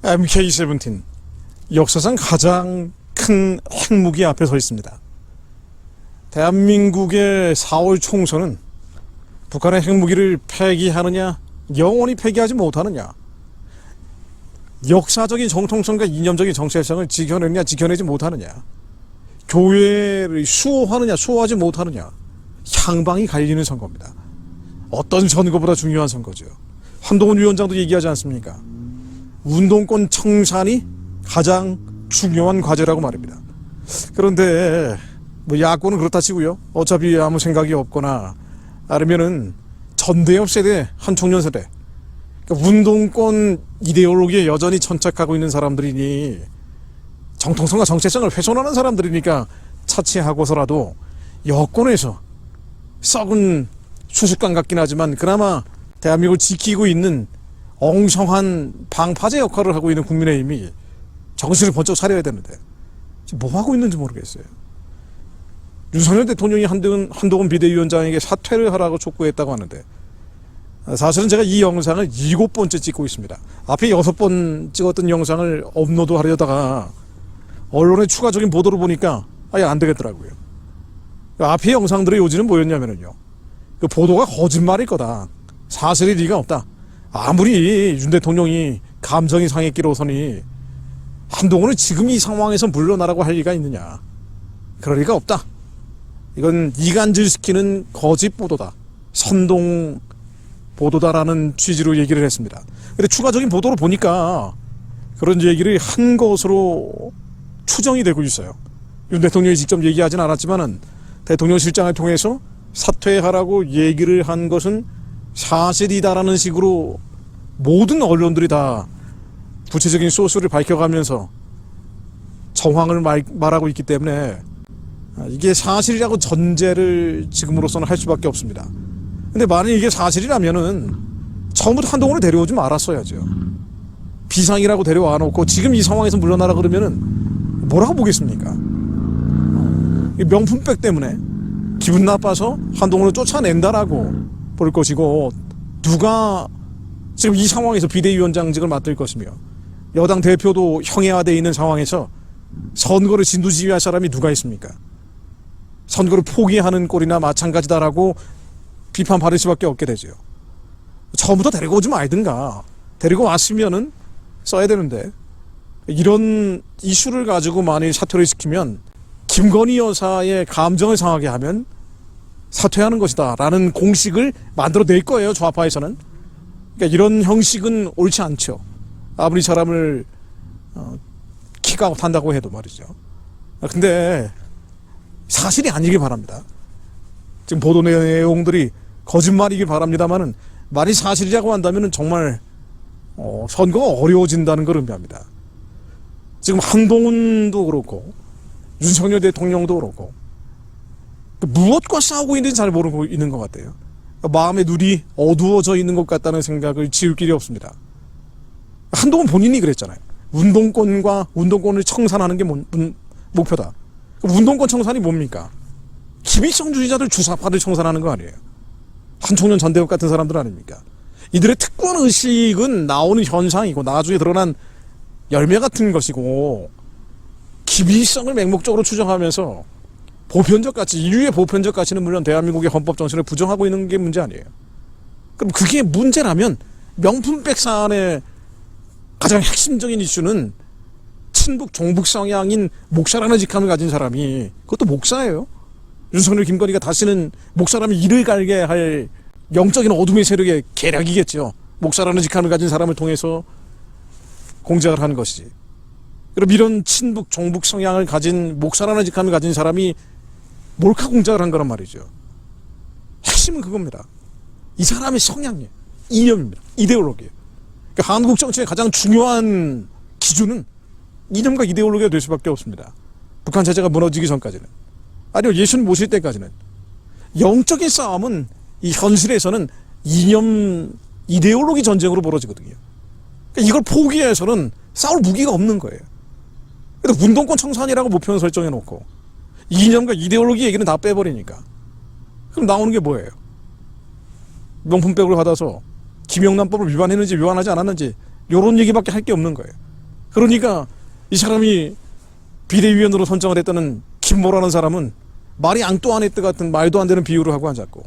MK17 역사상 가장 큰 핵무기 앞에 서 있습니다. 대한민국의 4월 총선은 북한의 핵무기를 폐기하느냐 영원히 폐기하지 못하느냐, 역사적인 정통성과 이념적인 정체성을 지켜내느냐 지켜내지 못하느냐, 교회를 수호하느냐 수호하지 못하느냐, 향방이 갈리는 선거입니다. 어떤 선거보다 중요한 선거죠. 한동훈 위원장도 얘기하지 않습니까? 운동권 청산이 가장 중요한 과제라고 말입니다. 그런데 야권은 그렇다 치고요, 어차피 아무 생각이 없거나 아니면은 전대협 세대, 한총련 세대, 그러니까 운동권 이데올로기에 여전히 천착하고 있는 사람들이니, 정통성과 정체성을 훼손하는 사람들이니까 차치하고서라도 여권에서 썩은 수습관 같긴 하지만 그나마 대한민국을 지키고 있는 엉성한 방파제 역할을 하고 있는 국민의힘이 정신을 번쩍 차려야 되는데 지금 뭐 하고 있는지 모르겠어요. 윤석열 대통령이 한동훈 비대위원장에게 사퇴를 하라고 촉구했다고 하는데, 사실은 제가 이 영상을 7번째 찍고 있습니다. 앞에 6번 찍었던 영상을 업로드 하려다가 언론의 추가적인 보도를 보니까 아예 안 되겠더라고요. 앞에 영상들의 요지는 뭐였냐면요, 그 보도가 거짓말일 거다, 사실이 리가 없다. 아무리 윤 대통령이 감정이 상했기로서니 한동훈은 지금 이 상황에서 물러나라고 할 리가 있느냐, 그럴 리가 없다. 이건 이간질시키는 거짓 보도다, 선동 보도다라는 취지로 얘기를 했습니다. 근데 추가적인 보도를 보니까 그런 얘기를 한 것으로 추정이 되고 있어요. 윤 대통령이 직접 얘기하진 않았지만은 대통령 실장을 통해서 사퇴하라고 얘기를 한 것은 사실이다라는 식으로 모든 언론들이 다 구체적인 소스를 밝혀가면서 정황을 말하고 있기 때문에 이게 사실이라고 전제를 지금으로서는 할 수밖에 없습니다. 근데 만약 이게 사실이라면은 처음부터 한동훈을 데려오지 말았어야죠. 비상이라고 데려와 놓고 지금 이 상황에서 물러나라 그러면은 뭐라고 보겠습니까? 명품백 때문에 기분 나빠서 한동훈을 쫓아낸다라고 볼 것이고, 누가 지금 이 상황에서 비대위원장직을 맡을 것이며 여당 대표도 형해화되어 있는 상황에서 선거를 진두지휘할 사람이 누가 있습니까? 선거를 포기하는 꼴이나 마찬가지다라고 비판받을 수밖에 없게 되죠. 처음부터 데리고 오지 말든가, 데리고 왔으면은 써야 되는데, 이런 이슈를 가지고 만일 사퇴를 시키면 김건희 여사의 감정을 상하게 하면 사퇴하는 것이다 라는 공식을 만들어낼 거예요, 좌파에서는. 그러니까 이런 형식은 옳지 않죠. 아무리 사람을 킥아웃한다고 해도 말이죠. 근데 사실이 아니길 바랍니다. 지금 보도 내용들이 거짓말이길 바랍니다만은 말이 사실이라고 한다면 정말 선거가 어려워진다는 걸 의미합니다. 지금 한동훈도 그렇고 윤석열 대통령도 그렇고 무엇과 싸우고 있는지 잘 모르고 있는 것 같아요. 마음의 눈이 어두워져 있는 것 같다는 생각을 지울 길이 없습니다. 한동훈 본인이 그랬잖아요. 운동권을 청산하는 게 목표다. 운동권 청산이 뭡니까? 김일성주의자들 주사파들 청산하는 거 아니에요. 한총련 전대협 같은 사람들 아닙니까? 이들의 특권 의식은 나오는 현상이고 나중에 드러난 열매 같은 것이고, 김일성을 맹목적으로 추정하면서 보편적 가치, 인류의 보편적 가치는 물론 대한민국의 헌법 정신을 부정하고 있는 게 문제 아니에요. 그럼 그게 문제라면 명품백 사안의 가장 핵심적인 이슈는 친북 종북 성향인 목사라는 직함을 가진 사람이, 그것도 목사예요. 윤석열 김건희가 다시는 목사라면 이를 갈게 할 영적인 어둠의 세력의 계략이겠죠. 목사라는 직함을 가진 사람을 통해서 공작을 하는 것이지. 그럼 이런 친북 종북 성향을 가진 목사라는 직함을 가진 사람이 몰카 공작을 한 거란 말이죠. 핵심은 그겁니다. 이 사람의 성향이에요. 이념입니다. 이데올로기예요. 그러니까 한국 정치의 가장 중요한 기준은 이념과 이데올로기가 될 수밖에 없습니다. 북한 체제가 무너지기 전까지는, 아니요 예수님 모실 때까지는. 영적인 싸움은 이 현실에서는 이념 이데올로기 전쟁으로 벌어지거든요. 그러니까 이걸 포기해서는 싸울 무기가 없는 거예요. 그래서 운동권 청산이라고 목표는 설정해 놓고 이념과 이데올로기 얘기는 다 빼버리니까 그럼 나오는 게 뭐예요? 명품백을 받아서 김영란법을 위반했는지 위반하지 않았는지 이런 얘기밖에 할 게 없는 거예요. 그러니까 이 사람이 비대위원으로 선정을 했다는 김모라는 사람은 말이 앙뚜아네트 같은 말도 안 되는 비유를 하고 앉았고,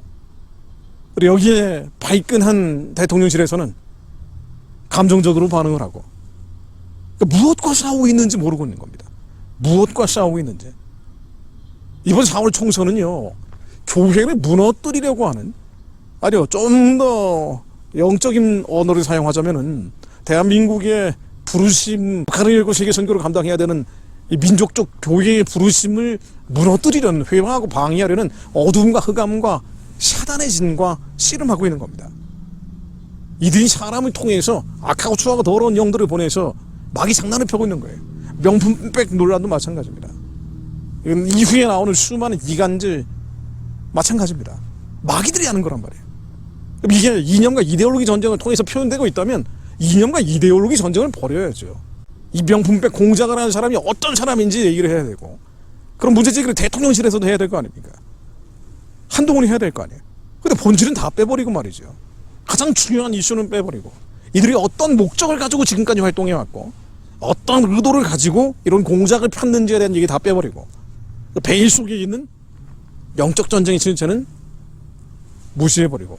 그리고 여기에 발끈한 대통령실에서는 감정적으로 반응을 하고, 그러니까 무엇과 싸우고 있는지 모르고 있는 겁니다. 무엇과 싸우고 있는지. 이번 4월 총선은요, 교회를 무너뜨리려고 하는, 아니요, 좀 더 영적인 언어를 사용하자면은 대한민국의 부르심, 북한을 열고 세계 선교를 감당해야 되는 이 민족적 교회의 부르심을 무너뜨리려는, 회방하고 방해하려는 어둠과 흑암과 사단의 진과 씨름하고 있는 겁니다. 이들이 사람을 통해서 악하고 추하고 더러운 영들을 보내서 마귀 장난을 펴고 있는 거예요. 명품백 논란도 마찬가지입니다. 이후에 나오는 수많은 이간질 마찬가지입니다. 마귀들이 하는 거란 말이에요. 이게 이념과 이데올로기 전쟁을 통해서 표현되고 있다면 이념과 이데올로기 전쟁을 벌여야죠. 이 명품백 공작을 하는 사람이 어떤 사람인지 얘기를 해야 되고, 그럼 문제제기를 대통령실에서도 해야 될 거 아닙니까? 한동훈이 해야 될 거 아니에요. 근데 본질은 다 빼버리고 말이죠. 가장 중요한 이슈는 빼버리고, 이들이 어떤 목적을 가지고 지금까지 활동해왔고 어떤 의도를 가지고 이런 공작을 폈는지에 대한 얘기 다 빼버리고, 베일 속에 있는 영적 전쟁의 실체는 무시해버리고,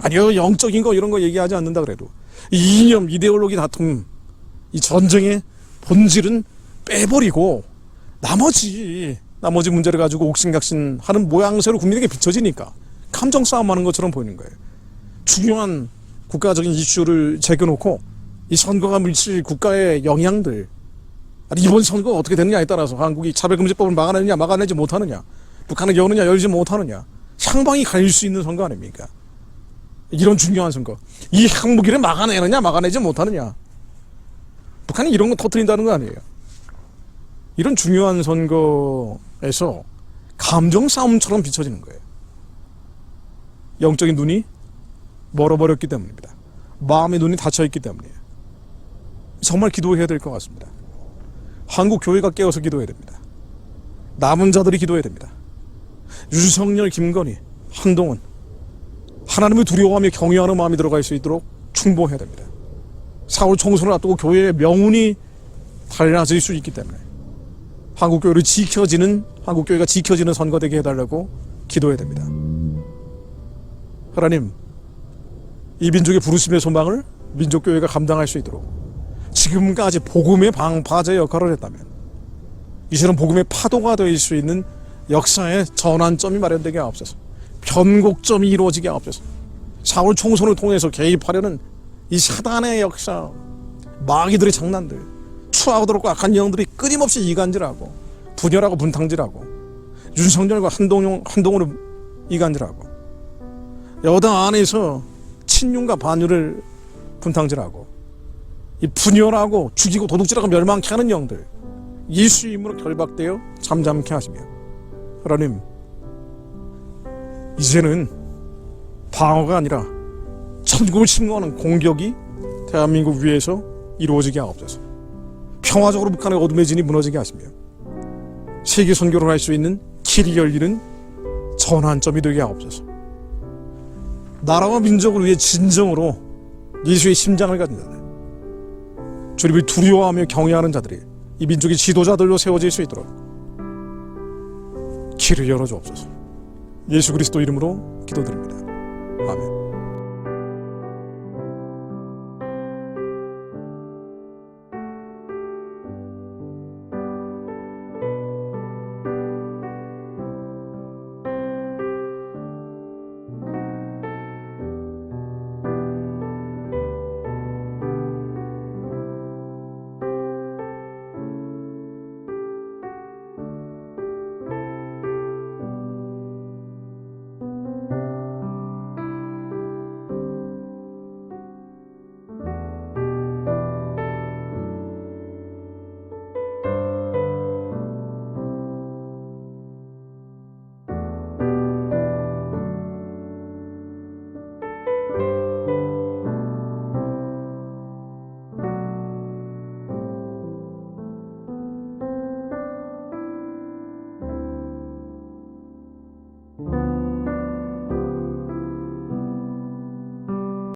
아니요, 영적인 거 이런 거 얘기하지 않는다 그래도 이 이념, 이데올로기 다툼, 이 전쟁의 본질은 빼버리고 나머지 문제를 가지고 옥신각신 하는 모양새로 국민에게 비춰지니까 감정 싸움하는 것처럼 보이는 거예요. 중요한 국가적인 이슈를 제껴놓고 이 선거가 미칠 국가의 영향들, 이번 선거가 어떻게 되느냐에 따라서 한국이 차별금지법을 막아내느냐 막아내지 못하느냐, 북한을 여느냐 열지 못하느냐, 향방이 갈릴 수 있는 선거 아닙니까? 이런 중요한 선거, 이 핵무기를 막아내느냐 막아내지 못하느냐, 북한이 이런 거 터뜨린다는 거 아니에요. 이런 중요한 선거에서 감정 싸움처럼 비춰지는 거예요. 영적인 눈이 멀어버렸기 때문입니다. 마음의 눈이 닫혀있기 때문이에요. 정말 기도해야 될 것 같습니다. 한국 교회가 깨어서 기도해야 됩니다. 남은 자들이 기도해야 됩니다. 윤석열, 김건희, 한동훈, 하나님을 두려워하며 경외하는 마음이 들어갈 수 있도록 충보해야 됩니다. 4월 총선을 앞두고 교회의 명운이 달라질 수 있기 때문에 한국교회가 지켜지는 선거 되게 해달라고 기도해야 됩니다. 하나님, 이 민족의 부르심의 소망을 민족교회가 감당할 수 있도록 지금까지 복음의 방파제 역할을 했다면 이제는 복음의 파도가 될 수 있는 역사의 전환점이 마련되게 하옵소서. 변곡점이 이루어지게 하옵소서. 4월 총선을 통해서 개입하려는 이 사단의 역사, 마귀들의 장난들, 추하고더럽고 악한 영들이 끊임없이 이간질하고 분열하고 분탕질하고 윤석열과 한동훈을 이간질하고 여당 안에서 친윤과 반윤을 분탕질하고 이 분열하고 죽이고 도둑질하고 멸망케 하는 영들, 예수의 이름으로 결박되어 잠잠케 하시며, 하나님, 이제는 방어가 아니라 전국을 침공하는 공격이 대한민국 위에서 이루어지게 하옵소서. 평화적으로 북한의 어둠의 진이 무너지게 하시며 세계 선교를 할 수 있는 길이 열리는 전환점이 되게 하옵소서. 나라와 민족을 위해 진정으로 예수의 심장을 가진 자들, 주님을 두려워하며 경외하는 자들이 이 민족의 지도자들로 세워질 수 있도록 길을 열어주옵소서. 예수 그리스도 이름으로 기도드립니다. 아멘.